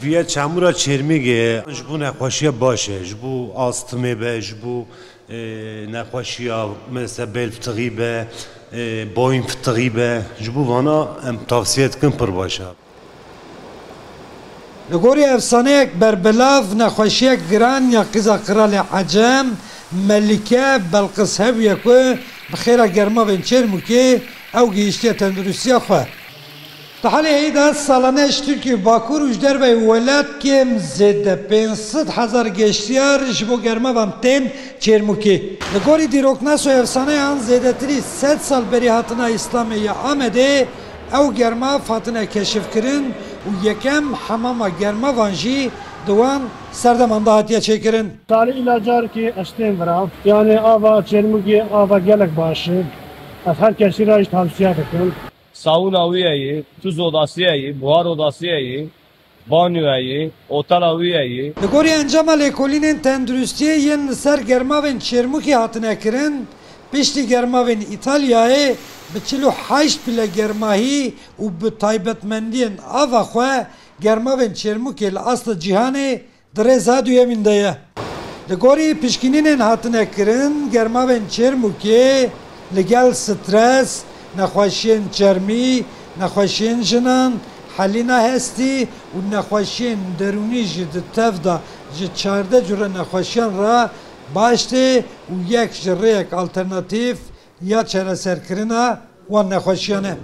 ویا چمورا چرمیگه جبو نخوشی باشه جبو آستمه به جبو نخوشی مثل بلفتقی به باین فتقی به جبو وانا توصیت کن پر باشه لگوری افسانه یک بربلاف نخوشی یک گران یا قیزا قرال عجم ملکه بلقس هبیه که بخیره گرما بین چرمو که او گیشتی تندرستی خواه تحالی هیده سالانه ترکیه باکور اجدر به ولاد کم زده 500,000 گشتیار جبو گرما بام تن چرمو که لگوری دیروکناس و افسانه آن زده تری 100 سال بری هاتنا اسلامی آمده او گرما فاتنه کشف کرن و یکم حمام گرما وانجی دوان سردمان دهاتیه چکرن سالی ilacar ki açtığım var. Yani ava çelmugi ava gelek başı. Her kişi rahat tavsiye ederim. Sauna üyeyi, tuz odası üyeyi, buhar odası üyeyi, banyo üyeyi, otel üyeyi. Ligori encama lekolinin tendürüstiye yen ser germavin çermuki hatine kirin. Pişti germavin İtalya'yı بچلو حیشت بله گرماهی و به تایبتمندین آوا خواه گرماوین چرمو که اصل جهانه دره زادو یمین دایه لگوری پیشکینین هاتنه کرن گرماوین چرمو که لگل سترس نخواشین چرمی نخواشین جنان حلینا هستی و نخواشین درونی جد تفدا جد چارده جره نخواشین را باشته و یک جره یک alternatیف یا چرا سرکرنا و نخوشیانه